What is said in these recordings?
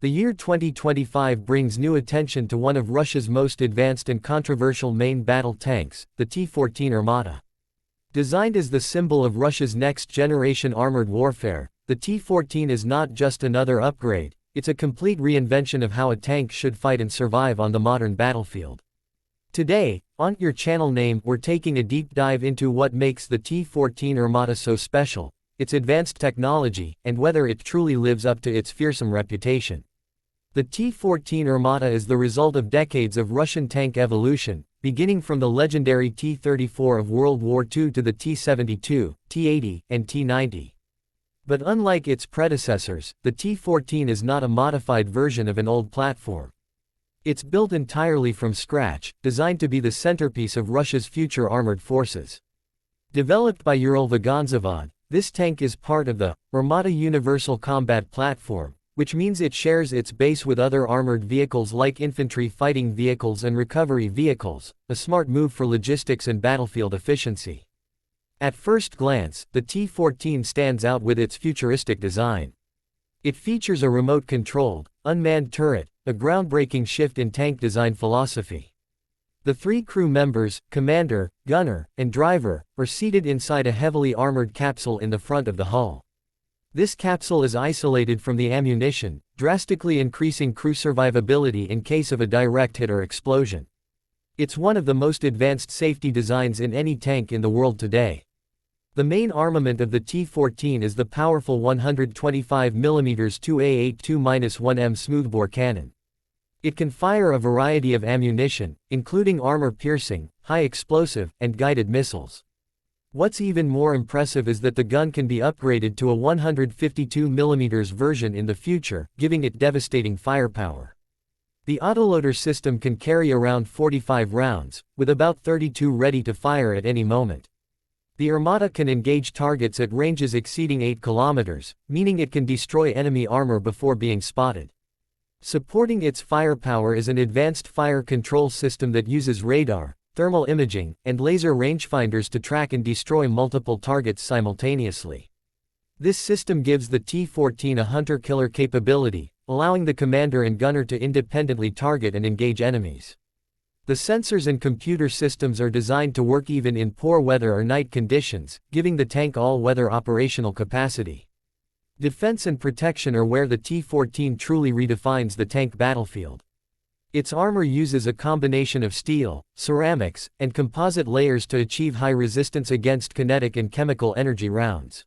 The year 2025 brings new attention to one of Russia's most advanced and controversial main battle tanks, the T-14 Armata. Designed as the symbol of Russia's next-generation armored warfare, the T-14 is not just another upgrade, it's a complete reinvention of how a tank should fight and survive on the modern battlefield. Today, on your channel name, we're taking a deep dive into what makes the T-14 Armata so special, its advanced technology, and whether it truly lives up to its fearsome reputation. The T-14 Armata is the result of decades of Russian tank evolution, beginning from the legendary T-34 of World War II to the T-72, T-80, and T-90. But unlike its predecessors, the T-14 is not a modified version of an old platform. It's built entirely from scratch, designed to be the centerpiece of Russia's future armored forces. Developed by Ural-Vagonzavod, this tank is part of the Armata Universal Combat Platform, which means it shares its base with other armored vehicles like infantry fighting vehicles and recovery vehicles, a smart move for logistics and battlefield efficiency. At first glance, the T-14 stands out with its futuristic design. It features a remote-controlled, unmanned turret, a groundbreaking shift in tank design philosophy. The three crew members, commander, gunner, and driver, are seated inside a heavily armored capsule in the front of the hull. This capsule is isolated from the ammunition, drastically increasing crew survivability in case of a direct hit or explosion. It's one of the most advanced safety designs in any tank in the world today. The main armament of the T-14 is the powerful 125mm 2A82-1M smoothbore cannon. It can fire a variety of ammunition, including armor-piercing, high-explosive, and guided missiles. What's even more impressive is that the gun can be upgraded to a 152mm version in the future, giving it devastating firepower. The autoloader system can carry around 45 rounds, with about 32 ready to fire at any moment. The Armata can engage targets at ranges exceeding 8 kilometers, meaning it can destroy enemy armor before being spotted. Supporting its firepower is an advanced fire control system that uses radar, thermal imaging, and laser rangefinders to track and destroy multiple targets simultaneously. This system gives the T-14 a hunter-killer capability, allowing the commander and gunner to independently target and engage enemies. The sensors and computer systems are designed to work even in poor weather or night conditions, giving the tank all-weather operational capacity. Defense and protection are where the T-14 truly redefines the tank battlefield. Its armor uses a combination of steel, ceramics, and composite layers to achieve high resistance against kinetic and chemical energy rounds.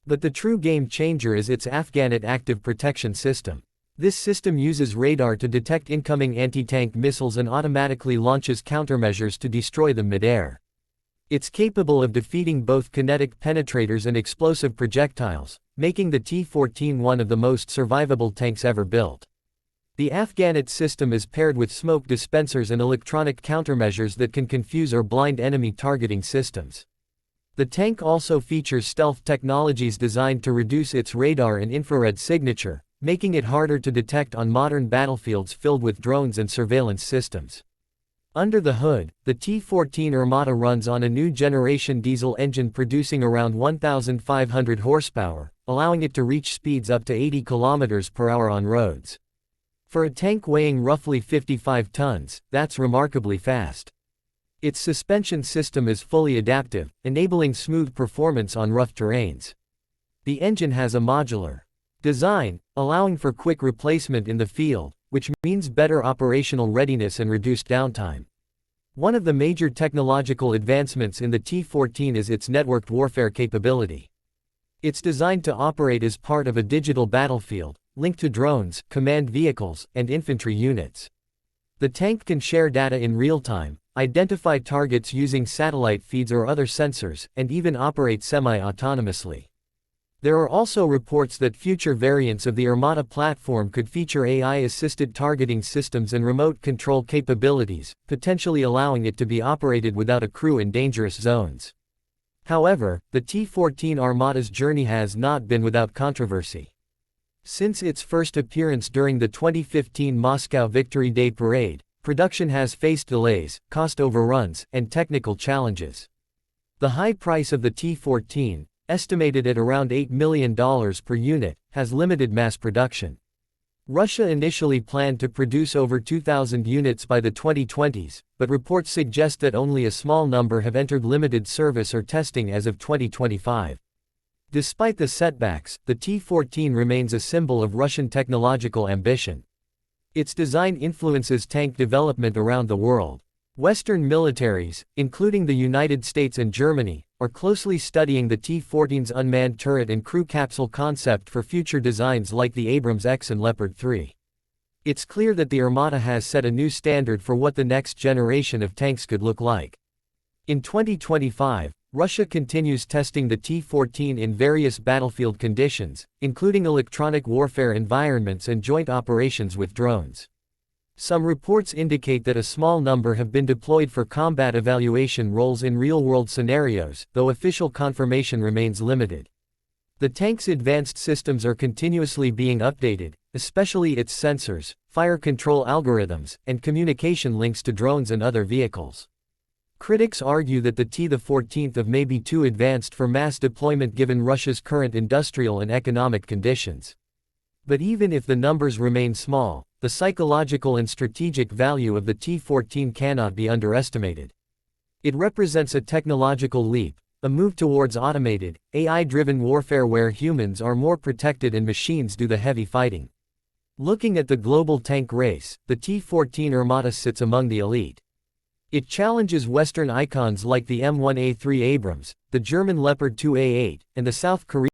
But the true game changer is its Afghanet active protection system. This system uses radar to detect incoming anti-tank missiles and automatically launches countermeasures to destroy them mid-air. It's capable of defeating both kinetic penetrators and explosive projectiles, making the T-14 one of the most survivable tanks ever built. The Afghanet system is paired with smoke dispensers and electronic countermeasures that can confuse or blind enemy targeting systems. The tank also features stealth technologies designed to reduce its radar and infrared signature, making it harder to detect on modern battlefields filled with drones and surveillance systems. Under the hood, the T-14 Armata runs on a new generation diesel engine producing around 1,500 horsepower, allowing it to reach speeds up to 80 km per hour on roads. For a tank weighing roughly 55 tons, that's remarkably fast. Its suspension system is fully adaptive, enabling smooth performance on rough terrains. The engine has a modular design, allowing for quick replacement in the field, which means better operational readiness and reduced downtime. One of the major technological advancements in the T-14 is its networked warfare capability. It's designed to operate as part of a digital battlefield, linked to drones, command vehicles, and infantry units. The tank can share data in real time, identify targets using satellite feeds or other sensors, and even operate semi-autonomously. There are also reports that future variants of the Armata platform could feature AI-assisted targeting systems and remote control capabilities, potentially allowing it to be operated without a crew in dangerous zones. However, the T-14 Armata's journey has not been without controversy. Since its first appearance during the 2015 Moscow Victory Day Parade, production has faced delays, cost overruns, and technical challenges. The high price of the T-14, estimated at around $8 million per unit, has limited mass production. Russia initially planned to produce over 2,000 units by the 2020s, but reports suggest that only a small number have entered limited service or testing as of 2025. Despite the setbacks, the T-14 remains a symbol of Russian technological ambition. Its design influences tank development around the world. Western militaries, including the United States and Germany, are closely studying the T-14's unmanned turret and crew capsule concept for future designs like the Abrams X and Leopard 3. It's clear that the Armata has set a new standard for what the next generation of tanks could look like. In 2025, Russia continues testing the T-14 in various battlefield conditions, including electronic warfare environments and joint operations with drones. Some reports indicate that a small number have been deployed for combat evaluation roles in real-world scenarios, though official confirmation remains limited. The tank's advanced systems are continuously being updated, especially its sensors, fire control algorithms, and communication links to drones and other vehicles. Critics argue that the T-14 may be too advanced for mass deployment given Russia's current industrial and economic conditions. But even if the numbers remain small, the psychological and strategic value of the T-14 cannot be underestimated. It represents a technological leap, a move towards automated, AI-driven warfare where humans are more protected and machines do the heavy fighting. Looking at the global tank race, the T-14 Armata sits among the elite. It challenges Western icons like the M1A3 Abrams, the German Leopard 2A8, and the South Korean